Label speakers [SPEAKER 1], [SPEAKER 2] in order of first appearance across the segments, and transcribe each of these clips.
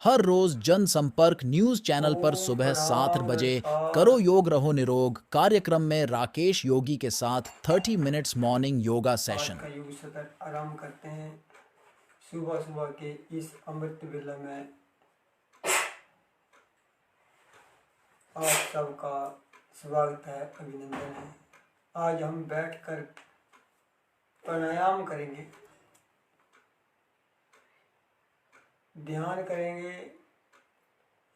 [SPEAKER 1] हर रोज जनसंपर्क news channel पर
[SPEAKER 2] ओम
[SPEAKER 1] सुबह 7 बजे
[SPEAKER 2] नमस्कार।
[SPEAKER 1] करो योग रहो निरोग कार्यक्रम में राकेश योगी के साथ 30 मिनट्स मॉर्निंग योगा
[SPEAKER 2] आज
[SPEAKER 1] सेशन।
[SPEAKER 2] का योग सत्र आरंभ करते हैं। सुबह सुबह के इस अमृत वेला में आप सबका स्वागत है, अभिनंदन है। आज हम बैठकर प्राणायाम करेंगे, ध्यान करेंगे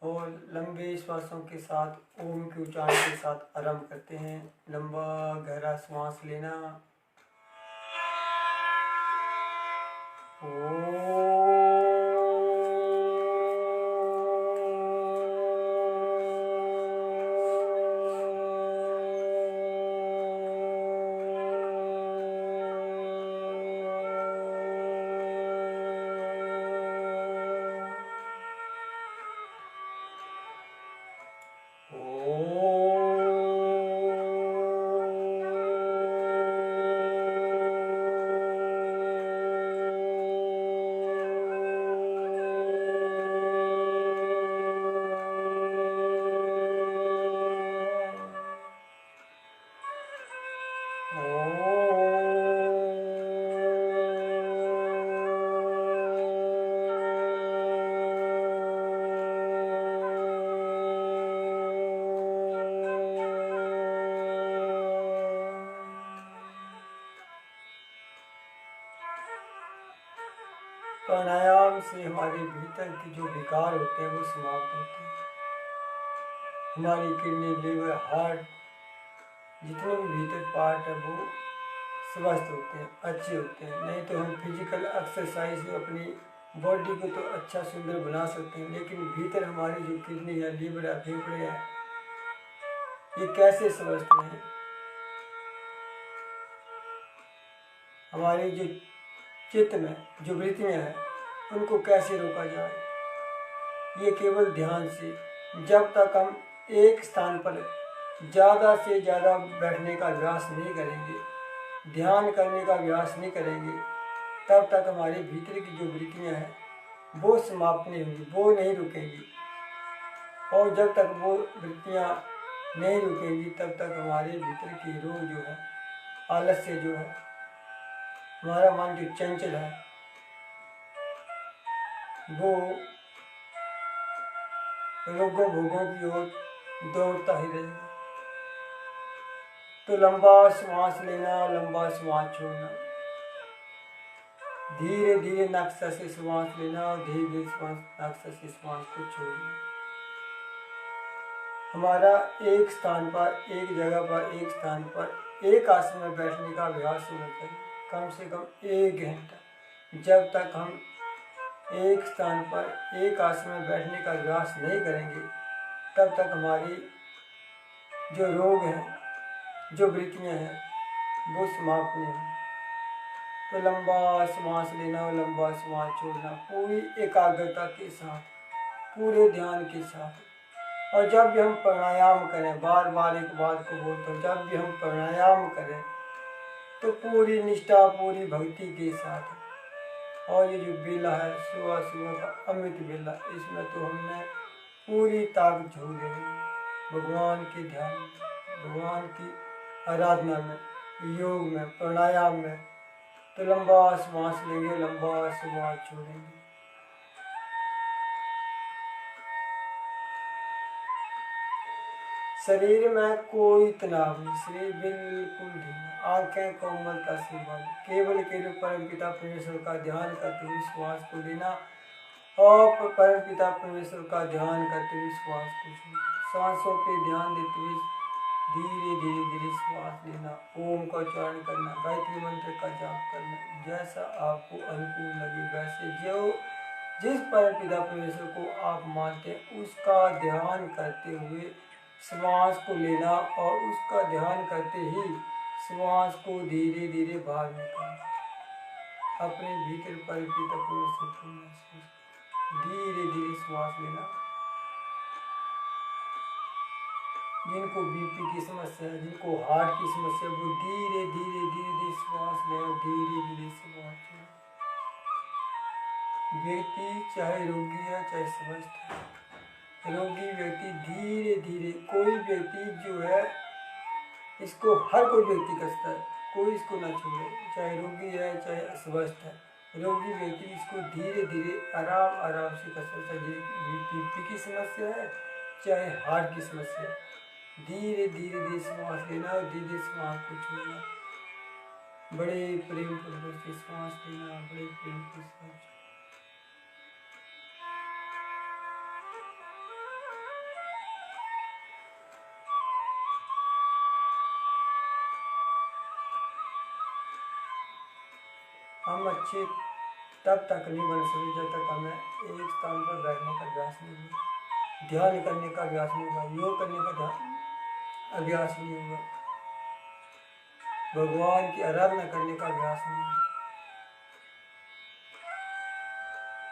[SPEAKER 2] और लंबे श्वासों के साथ ओम के उच्चारण के साथ आरंभ करते हैं। लंबा गहरा श्वास लेना। प्राणायाम से हमारे भीतर के जो विकार होते हैं वो समाप्त होते हैं। हमारी किडनी, लीवर, हार्ट, जितने भी भीतर पार्ट है वो स्वस्थ होते हैं, अच्छे होते हैं। नहीं तो हम फिजिकल एक्सरसाइज से अपनी बॉडी को तो अच्छा सुंदर बना सकते हैं, लेकिन भीतर हमारी जो किडनी है, लीवर है, फेफड़े है, ये कैसे स्वस्थ रहें? हमारी जो चित्त में जो वृत्तियाँ हैं उनको कैसे रोका जाए? ये केवल ध्यान से। जब तक हम एक स्थान पर ज़्यादा से ज़्यादा बैठने का अभ्यास नहीं करेंगे, ध्यान करने का अभ्यास नहीं करेंगे, तब तक हमारे भीतर की जो वृत्तियाँ हैं वो समाप्त नहीं होंगी, वो नहीं रुकेंगी। और जब तक वो वृत्तियाँ नहीं रुकेंगी तब तक हमारे भीतर की रूह जो है, आलस्य जो है, हमारा मन जो चंचल है वो रोगों भोगों की ओर दौड़ता ही रहेगा। तो लंबा श्वास लेना, लंबा श्वास छोड़ना, धीरे धीरे नाक से श्वास लेना और धीरे धीरे नाक से श्वास को छोड़ना। हमारा एक स्थान पर, एक जगह पर, एक स्थान पर एक आसन में बैठने का अभ्यास होना चाहिए, कम से कम 1 घंटा। जब तक हम एक स्थान पर एक आसन में बैठने का अभ्यास नहीं करेंगे तब तक हमारी जो रोग हैं, जो वृत्तियाँ हैं वो समाप्त नहीं होंगी। तो लंबा श्वास लेना और लंबा श्वास छोड़ना पूरी एकाग्रता के साथ, पूरे ध्यान के साथ। और जब भी हम प्राणायाम करें, बार बार एक बात को बोलता हूँ, जब भी हम प्राणायाम करें तो पूरी निष्ठा, पूरी भक्ति के साथ। और ये जो बेला है सुबह सुबह का अमृत बेला, इसमें तो हमने पूरी ताकत झोंक देनी है भगवान के ध्यान में, भगवान की आराधना में, योग में, प्राणायाम में। तो लंबा श्वास लेंगे, लंबा श्वास छोड़ेंगे। शरीर में कोई तनाव नहीं, शरीर बिल्कुल ढीला, आंखें कोमलता से बंद, केवल केवल परम पिता परमेश्वर का ध्यान करते हुए श्वास को लेना और परम पिता परमेश्वर का ध्यान करते हुए श्वास को छोड़ना। सांसों पे ध्यान देते हुए धीरे धीरे धीरे श्वास लेना, ओम का उच्चारण करना, गायत्री मंत्र का जाप करना। जैसा आपको अनुकूल लगे वैसे, जो जिस परम पिता परमेश्वर को आप मानते हैं उसका ध्यान करते हुए श्वास को लेना और उसका ध्यान करते ही श्वास को धीरे धीरे बाहर निकालना। अपने भीतर परम पिता परमेश्वर को महसूस, धीरे धीरे श्वास लेना। जिनको बीपी की समस्या है, जिनको हार्ट की समस्या, वो धीरे धीरे धीरे धीरे श्वास लें और धीरे धीरे श्वास छोड़ें। व्यक्ति चाहे रोगी है चाहे स्वस्थ है, रोगी व्यक्ति धीरे धीरे, कोई व्यक्ति जो है इसको हर कोई व्यक्ति कसता है, कोई इसको ना छोड़े, चाहे रोगी है चाहे अस्वस्थ है, रोगी व्यक्ति इसको धीरे धीरे आराम आराम से कसता है। चाहे बीपी की समस्या है चाहे हार्ट की समस्या है, धीरे धीरे धीरे श्वास लेना और धीरे धीरे श्वास को छोड़ना, बड़े प्रेम पूर्वक से श्वास लेना, बड़े प्रेम से श्वास। हम अच्छे तब तक नहीं बन सकते जब तक हमें एक स्थान पर बैठने का अभ्यास नहीं हुआ, ध्यान करने का अभ्यास नहीं हुआ, योग करने का अभ्यास नहीं हुआ, भगवान की आराधना करने का अभ्यास नहीं हुआ।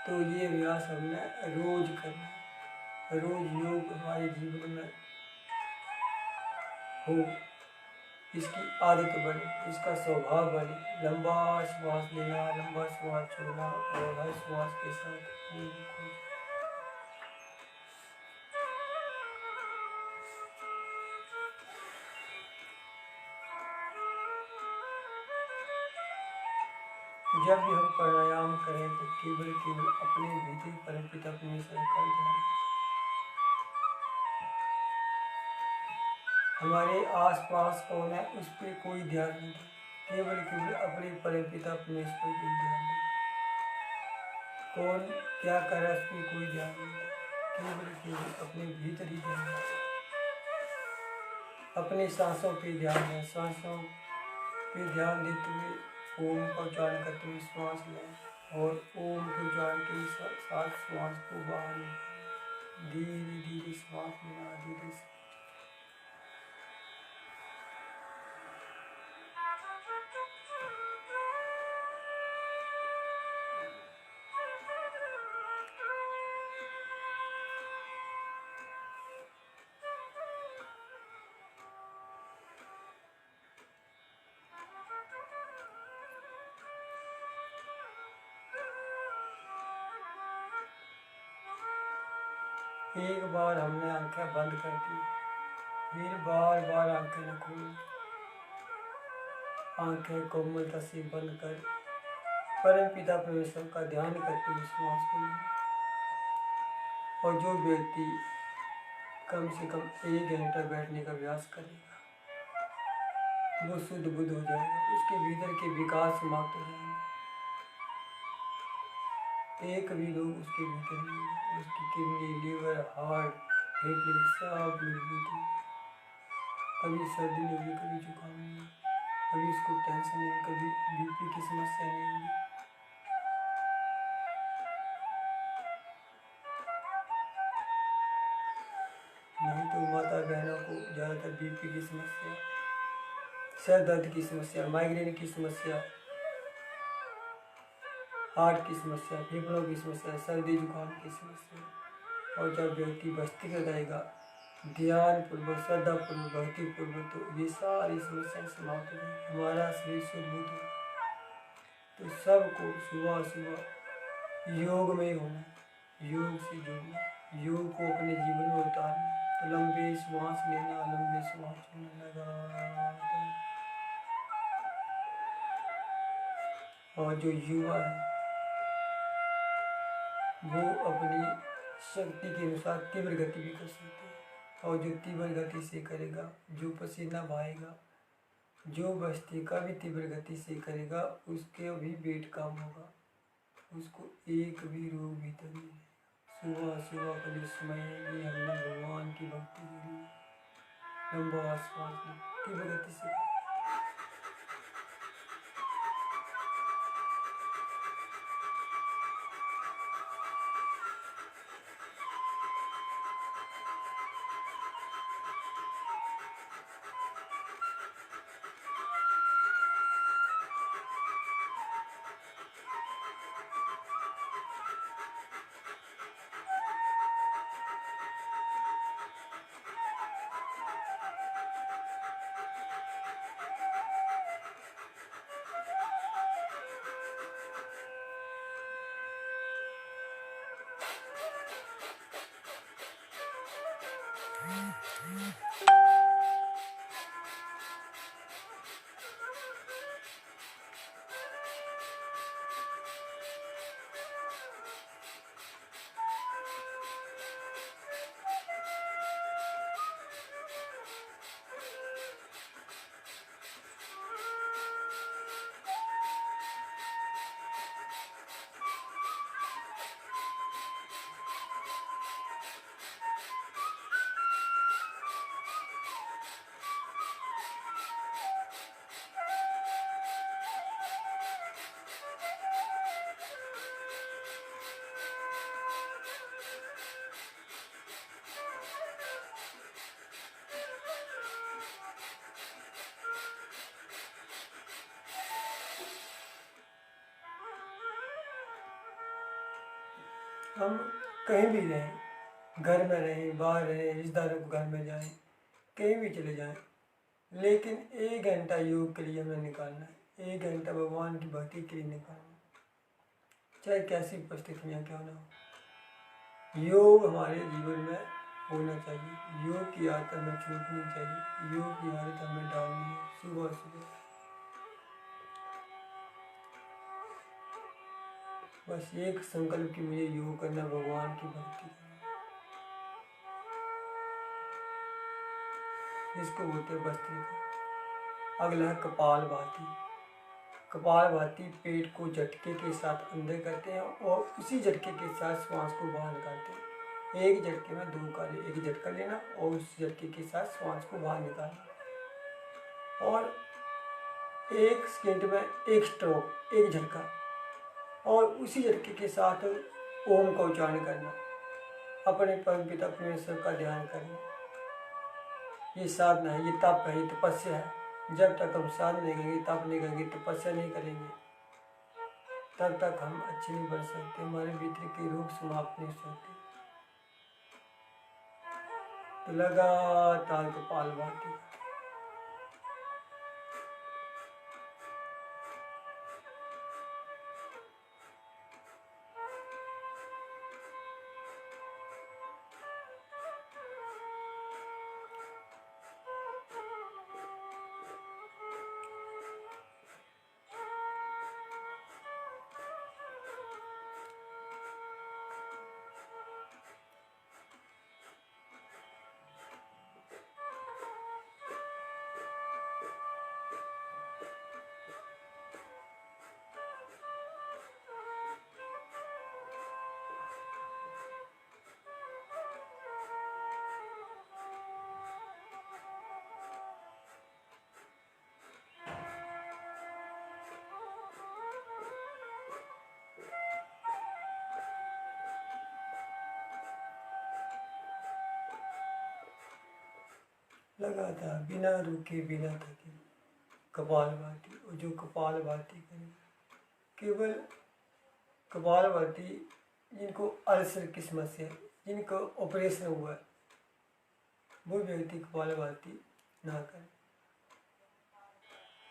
[SPEAKER 2] तो ये अभ्यास हमने रोज करना है, रोज योग हमारे जीवन में हो, इसकी आदत बने, इसका स्वभाव बने, लंबा श्वास लेना, लंबा श्वास छोड़ना और हर श्वास के साथ जब भी हम प्राणायाम करें तो केवल केवल अपने भीतर परमपिता परमेश्वर का ध्यान, हमारे आसपास कौन है उस पर कोई ध्यान नहीं दें, केवल केवल अपने परमपिता परमेश्वर पर ध्यान दें। कौन क्या कर रहा है उस पर कोई ध्यान नहीं दें, केवल केवल अपने भीतर ही ध्यान दें, अपनी सांसों पे ध्यान दें, सांसों पे ध्यान देते हुए ओम का उच्चारण करते हुए श्वास लें और ओम के उच्चारण के साथ श्वास को बाहर निकालें, धीरे धीरे श्वास लेना, धीरे से एक बार हमने आंखें बंद कर दी, फिर बार बार आंखें न खोली, आंखें कोमलता से बंद कर परम पिता परमेश्वर का ध्यान करते हुए श्वास को लें। और जो व्यक्ति कम से कम 1 घंटा बैठने का अभ्यास करेगा वो शुद्ध बुद्ध हो जाएगा, उसके भीतर के विकास समाप्त हो जाएंगे, एक भी रोग उसके भीतर नहीं है, उसकी किडनी, लीवर, हार्ट, फेफड़े सब मजबूत है, कभी सर्दी नहीं होगी, कभी जुकाम नहीं होगा, कभी उसको टेंशन नहीं, कभी बीपी की समस्या नहीं होगी। नहीं तो माता बहनों को ज़्यादातर बीपी की समस्या, सर दर्द की समस्या, माइग्रेन की समस्या, हार्ट की समस्या, फेफड़ों की समस्या, सर्दी जुकाम की समस्या। और जब व्यक्ति भक्ति में रहेगा, ध्यान पूर्वक, श्रद्धा पूर्वक, भक्ति पूर्वक, तो ये सारी समस्याएं समाप्त हो जाएंगी, हमारा शरीर शुद्ध बुद्ध हो। तो सबको सुबह सुबह योग में ही होना, योग से जुड़ना, योग को अपने जीवन में उतारना। तो लंबे श्वास लेना, लंबे श्वास छोड़ना, लगातार। और जो युवा है वो अपनी शक्ति के अनुसार तीव्र गति भी कर सकते हैं, और जो तीव्र गति से करेगा, जो पसीना बहाएगा, जो बस्ती का भी तीव्र गति से करेगा, उसके भी वेट कम होगा, उसको एक भी रोग भीतर नहीं है। सुबह सुबह का जो समय है ये हमने भगवान की भक्ति के लिए लंबा श्वास लें, तीव्र गति से हम कहीं भी रहें, घर में रहें, बाहर रहें, रिश्तेदारों के घर में जाएं, कहीं भी चले जाएं, लेकिन 1 घंटा योग के लिए हमें निकालना है। 1 घंटा भगवान की भक्ति के लिए निकालना है, चाहे कैसी परिस्थितियाँ क्यों ना हो। योग हमारे जीवन में होना चाहिए। योग की आदत हमें छूटनी चाहिए। योग की आदत हमें डालनी है सुबह सुबह। बस एक संकल्प कि मुझे योग करना, भगवान की भक्ति करना। इसको बोलते हैं भस्त्रिका। अगला है कपालभाति। कपालभाति पेट को झटके के साथ अंदर करते हैं और उसी झटके के साथ श्वास को बाहर निकालते हैं। एक झटके में 2 कार्य, एक झटका लेना और उस झटके के साथ श्वास को बाहर निकालना, और 1 सेकंड में 1 स्ट्रोक, 1 झटका, और उसी झटके के साथ ओम का उच्चारण करना, अपने परमपिता परमेश्वर का ध्यान करना। ये साधना है, ये तप है, ये तपस्या है। जब तक हम साधना नहीं करेंगे, तप नहीं करेंगे, तपस्या नहीं करेंगे, तब तक हम अच्छे नहीं बन सकते, हमारे भीतर के रोग समाप्त नहीं हो सकते। तो लगातार कपालभाति। लगातार बिना रुके बिना थके कपालभाति। और जो कपालभाति करें, केवल कपालभाति जिनको अल्सर की समस्या है, जिनको ऑपरेशन हुआ है, वो व्यक्ति कपालभाति ना करें,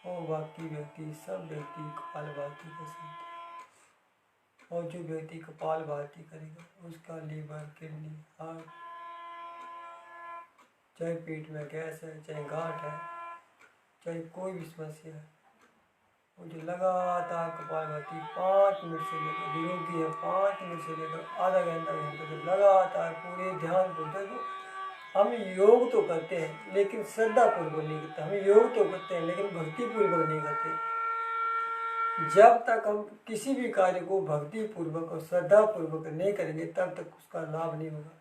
[SPEAKER 2] और बाकी व्यक्ति सब व्यक्ति कपालभाति कर सकते हैं। और जो व्यक्ति कपालभाति करेगा उसका लीवर, किडनी, हार्ट, चाहे पेट में गैस है, चाहे गांठ है, चाहे कोई भी समस्या है, वो जो लगातार कपालभाति 5 मिनट से लेकर, निरोगी है 5 मिनट से लेकर आधा घंटा जब लगातार पूरे ध्यान पूर्वक, तो हम योग तो करते हैं लेकिन श्रद्धा पूर्वक नहीं करते। हम योग तो करते हैं लेकिन भक्ति पूर्वक नहीं करते। जब तक हम किसी भी कार्य को भक्ति पूर्वक और श्रद्धा पूर्वक नहीं करेंगे, तब तक उसका लाभ नहीं होगा।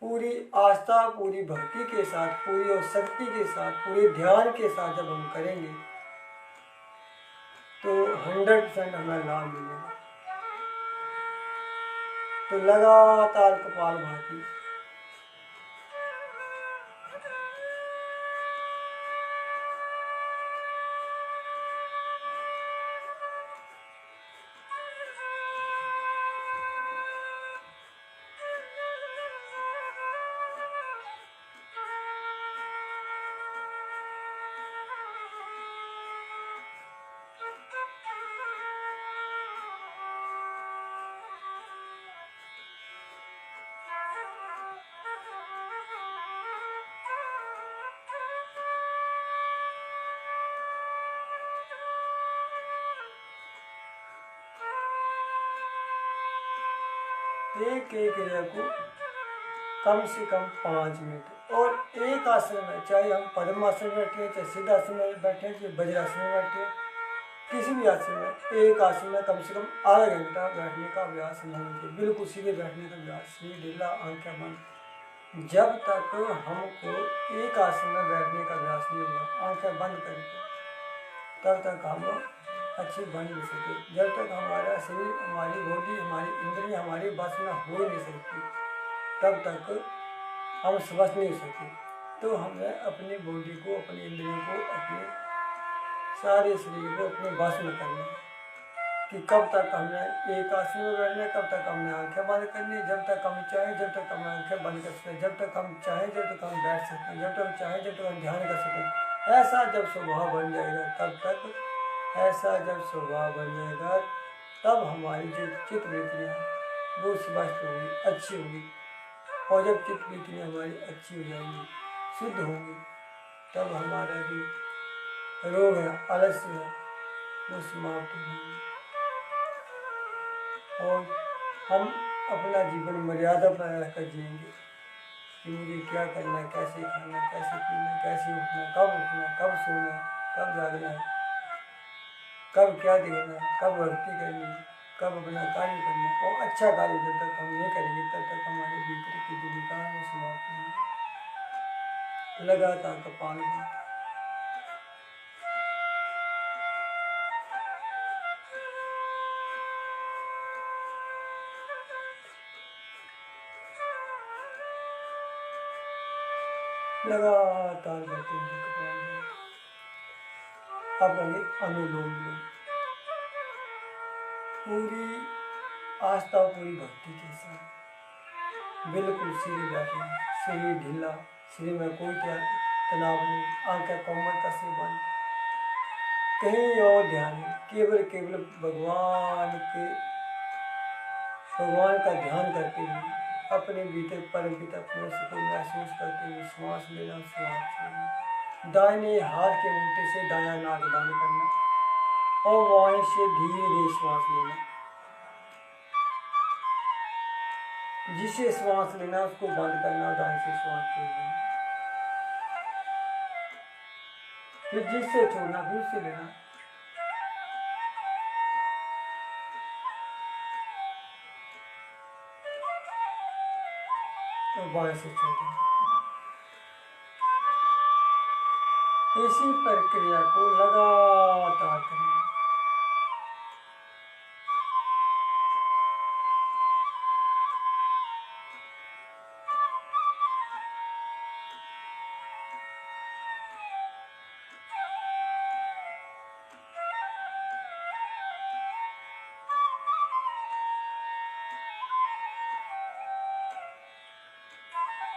[SPEAKER 2] पूरी आस्था, पूरी भक्ति के साथ, पूरी और शक्ति के साथ, पूरे ध्यान के साथ जब हम करेंगे तो 100% हमें लाभ मिलेगा। तो लगातार कपालभाति। एक एक क्रिया को कम से कम 5 मिनट। और एक आसन में, चाहे हम पद्मासन में बैठे, चाहे सिद्धासन में बैठे, चाहे वज्रासन में बैठे, किसी भी आसन में, एक आसन में कम से कम आधा घंटा बैठने का अभ्यास नहीं होना चाहिए। बिल्कुल सीधे बैठने का अभ्यास, सीधे ढीला, आंखें बंद। जब तक हमको एक आसन में बैठने का अभ्यास नहीं होगा, आंखें बंद करके, तब तक हम अच्छी बन नहीं सकते। जब तक हमारा शरीर, हमारी बॉडी, हमारी इंद्रियां हमारे बस में हो ही नहीं सकती, तब तक हम स्वस्थ नहीं हो सकते। तो हमें अपनी बॉडी को, अपनी इंद्रियों को, अपने सारे शरीर को अपने बस में करना है कि कब तक हमने एक आसन में बैठना है, कब तक हमने आंखें बंद करनी है। जब तक हम चाहें, जब तक हम आंखें बंद कर सकते हैं, जब तक हम चाहें, जब तक हम बैठ सकते हैं, जब तक चाहें, जब तक हम ध्यान कर सकते हैं। ऐसा जब स्वभाव बन जाएगा, तब तक, ऐसा जब स्वभाव बन जाएगा, तब हमारी जो चित्त वृत्तियाँ वो स्पष्ट होगी, अच्छी होगी। और जब चित्त वृत्तियाँ हमारी अच्छी हो जाएंगी, शुद्ध होंगी, तब हमारा जो रोग है, आलस्य है, वो समाप्त हो जाएंगे। और हम अपना जीवन मर्यादा पर रहकर जिएंगे कि मुझे क्या करना है, कैसे खाना है, कैसे पीना है, कैसे उठना, कब सोना है, कब जागना है, कब क्या देखना है, कब भक्ति करनी है, कब अपना कार्य करना है। और अच्छा कार्य जब तक हम नहीं करेंगे, तब तक हमारे भीतर की जो विकार है वो समाप्त होंगे। लगातार कपालभाति। लगातार बैठेंगे कपालभाति। अब करेंगे अनुलोम विलोम। पूरी आस्था, पूरी भक्ति के साथ बिल्कुल सीधे बैठना, शरीर ढीला, शरीर में कोई तनाव नहीं, आंखें कोमलता से बंद, कहीं और ध्यान नहीं, केवल केवल भगवान का ध्यान करते हुए, अपने भीतर परम पिता परमेश्वर को महसूस करते हुए श्वास लेना, श्वास छोड़ना। दाहिने हाथ के अंगूठे से दायां नाक बंद करना और वहीं से धीरे धीरे श्वास लेना। जिससे श्वास लेना उसको बंद करना और दाएं से श्वास छोड़ना। फिर जिससे छोड़ना फिर से लेना। और बाएं से छोड़ना। इसी प्रक्रिया को लगातार करना।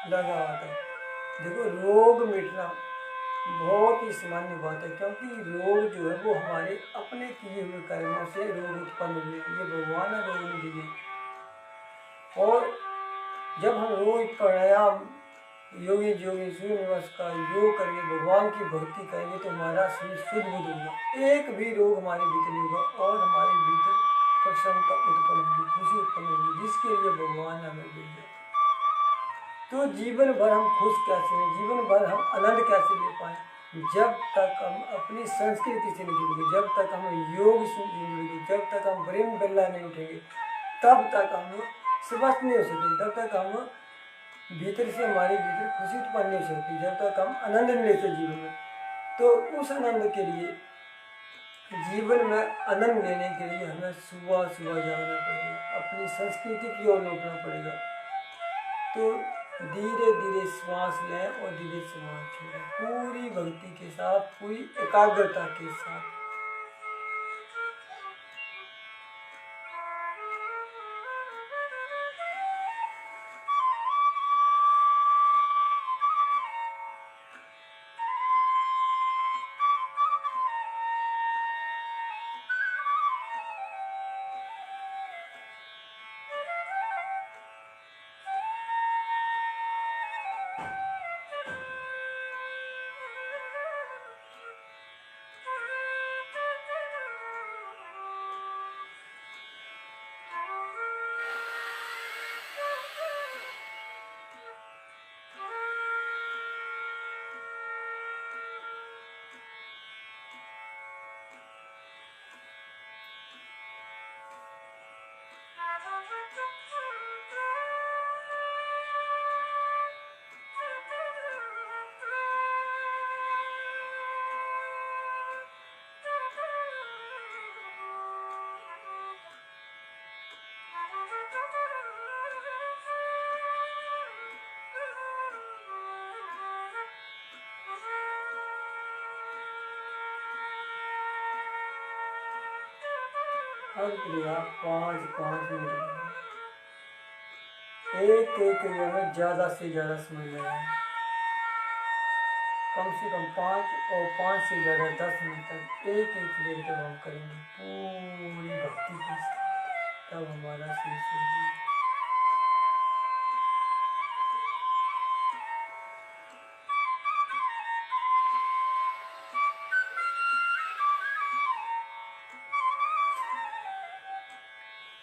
[SPEAKER 2] लगातार देखो, रोग मिटना बहुत ही सामान्य बात है, क्योंकि रोग जो है वो हमारे अपने किए हुए कर्मों से रोग उत्पन्न हुए, ये भगवान ने रोग नहीं दिए। और जब हम रोज प्राणायाम, योगी सूर्य नमस्कार, योग करेंगे, भगवान की भक्ति करेंगे, तो हमारा शरीर शुद्ध बुद्ध होगा, एक भी रोग हमारे भीतर नहीं होगा और हमारे भीतर प्रसन्नता उत्पन्न होगी, खुशी उत्पन्न होगी, जिसके लिए भगवान हमें भेजा। तो जीवन भर हम खुश कैसे हैं, जीवन भर हम आनंद कैसे ले पाए? जब तक हम अपनी संस्कृति से नहीं जुड़ेंगे, जब तक हम योग से नहीं जुड़ेंगे, जब तक हम प्रेम बेल्ला नहीं उठेंगे, तब तक हम स्वस्थ नहीं हो सकते, तब तक हम भीतर से, हमारे भीतर खुशी उत्पन्न नहीं हो सकती, जब तक हम आनंद नहीं लेते जीवन में। तो उस आनंद के लिए, जीवन में आनंद लेने के लिए हमें सुबह सुबह जाना पड़ेगा, अपनी संस्कृति की ओर लौटना पड़ेगा। तो धीरे धीरे श्वास लें और धीरे श्वास छोड़ें, पूरी भक्ति के साथ, पूरी एकाग्रता के साथ। हर क्रिया 5-5 मिनट एक एक क्रिया में ज़्यादा से ज़्यादा समय लगाएं, कम से कम 5 और 5 से ज़्यादा 10 मिनट तक एक एक क्रिया जब हम करेंगे पूरी भक्ति के साथ, तब हमारा शरीर शुद्ध होगा।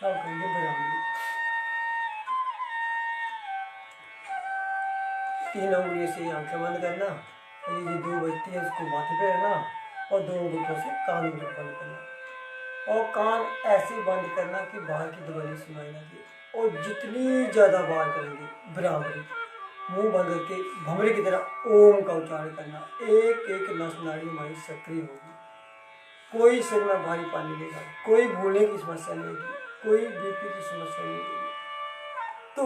[SPEAKER 2] अब करेंगे ब्राह्मणी। 3 उंगलियों से आंखें बंद करना, और ये जो 2 बजती है उसको माथे पे रखना, और 2 उंगलियों से कान बंद करना, और कान ऐसे बंद करना कि बाहर की ध्वनि सुनाई ना दे। और जितनी ज़्यादा बार करेंगे ब्राह्मणी, मुंह बंद करके भंवरे की तरह ओम का उच्चारण करना, एक एक नस नाड़ी हमारी सक्रिय होगी। कोई सिर में भारी पानी लेगा, कोई भूलने की समस्या नहीं होगी, कोई बीपी की समस्या नहीं होगी। तो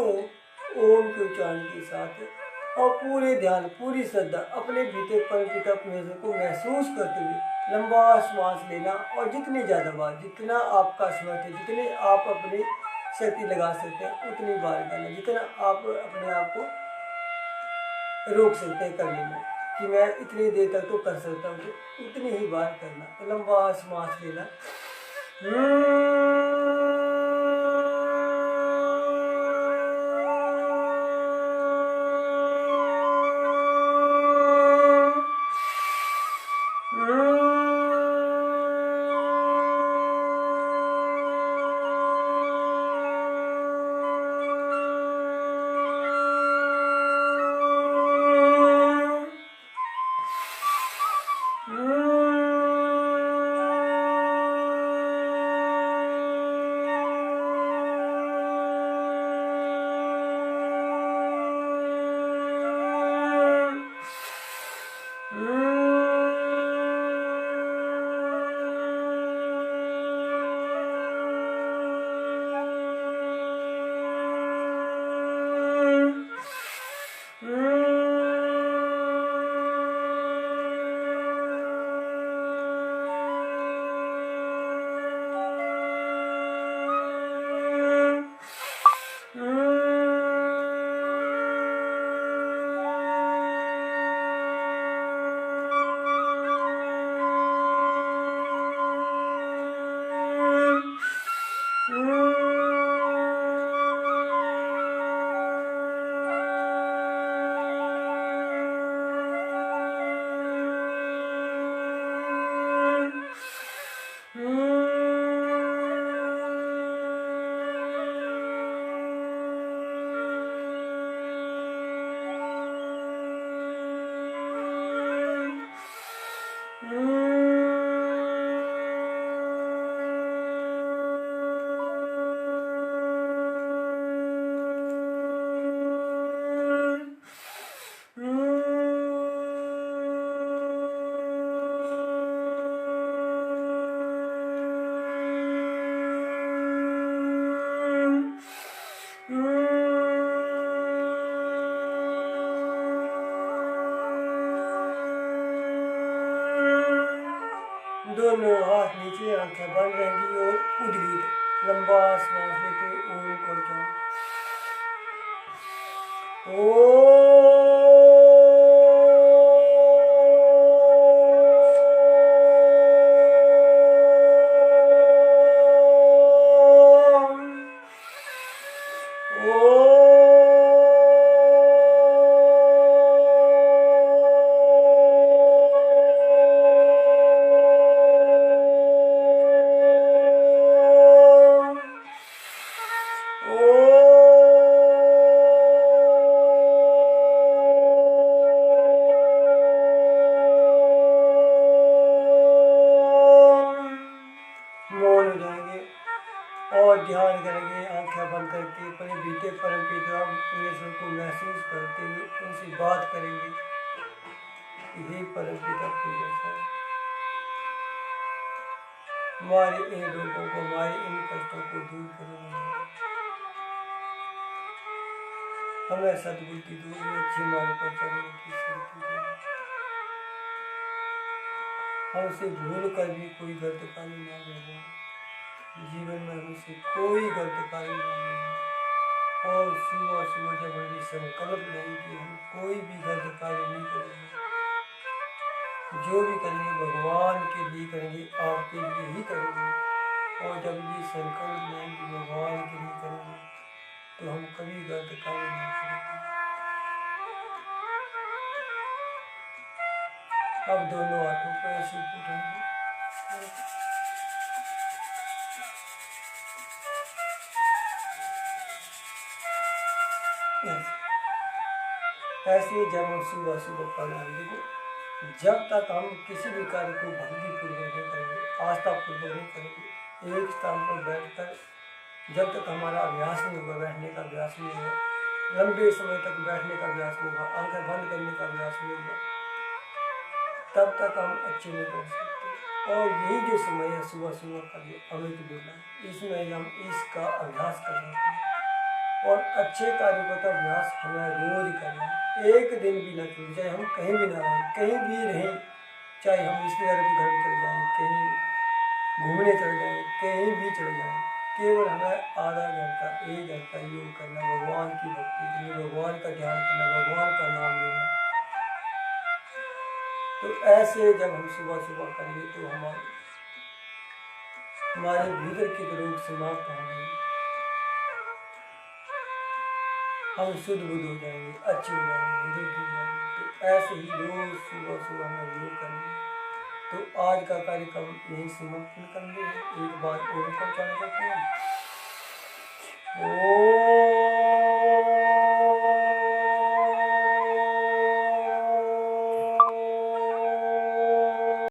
[SPEAKER 2] ओम के उच्चारण के साथ और पूरे ध्यान, पूरी श्रद्धा अपने भीतर परमपिता परमेश्वर को महसूस करते हुए लंबा श्वास लेना, और जितनी ज़्यादा बार, जितना आपका समर्थ है, जितने आप अपनी शक्ति लगा सकते हैं उतनी बार करना, जितना आप अपने आप को रोक सकते हैं करने में कि मैं इतनी देर तक तो कर सकता हूँ, तो उतनी ही बार करना। तो लंबा श्वास लेना, दोनों हाथ नीचे, आंखें बंद रहेंगी और उद्गीत लंबा श्वास लेते ओम को उच्चारण। परमपिता परमेश्वर को महसूस करते हुए उनसे बात करेंगे। हे परमपिता परमेश्वर, हमारे इन रोगों को, हमारे इन कष्टों को दूर करो। हमें सद्बुद्धि दो, अच्छे मार्ग पर चलने की शक्ति दो। हमसे भूल कर भी कोई गलत कार्य ना हो, जीवन में हमसे कोई गलत कार्य ना हो। और सुबह सुबह जब हमने संकल्प लेंगे कि हम कोई भी गलत कार्य नहीं करेंगे, जो भी करेंगे भगवान के लिए करेंगे, आपके लिए ही करेंगे। और जब ये संकल्प लेंगे भगवान के लिए करेंगे तो हम कभी गलत कार्य नहीं करेंगे। अब दोनों हाथों को ऐसे उठाएंगे। ऐसे जब हम सुबह सुबह प्राणायाम देखो, जब तक हम किसी भी कार्य को भक्ति पूर्वक नहीं करेंगे, आस्था पूर्वक नहीं करेंगे, एक स्थान पर बैठकर जब तक हमारा अभ्यास नहीं होगा, बैठने का अभ्यास नहीं होगा, लंबे समय तक बैठने का अभ्यास नहीं होगा, आंखें बंद करने का अभ्यास नहीं होगा, तब तक हम अच्छे नहीं कर सकते। और यही जो समय है सुबह सुबह का जो अमृत बोला, इसमें हम इसका अभ्यास कर सकते हैं। और अच्छे कार्य को तो अभ्यास हमें रोज करना है, एक दिन भी ना छूटे, चाहे हम कहीं भी ना रहें, कहीं भी रहें, चाहे हम रिश्तेदारों के घर में चले जाएं, कहीं घूमने चले जाएं, कहीं भी चले जाएं, केवल हमें आधा घंटा 1 घंटा योग करना, भगवान की भक्ति करनी, भगवान का ध्यान करना, भगवान का नाम लेना। तो ऐसे जब हम सुबह सुबह करेंगे तो हमारे भीतर के रोग समाप्त होंगे, हम शुद्ध बुद्ध हो जाएंगे, अच्छे हो जाएंगे, निरोगी हो जाएंगे। तो ऐसे ही रोज सुबह सुबह हमें योग करेंगे। तो आज का कार्यक्रम यही समाप्त करते हैं। एक बार और उच्चारण करते हैं। ओम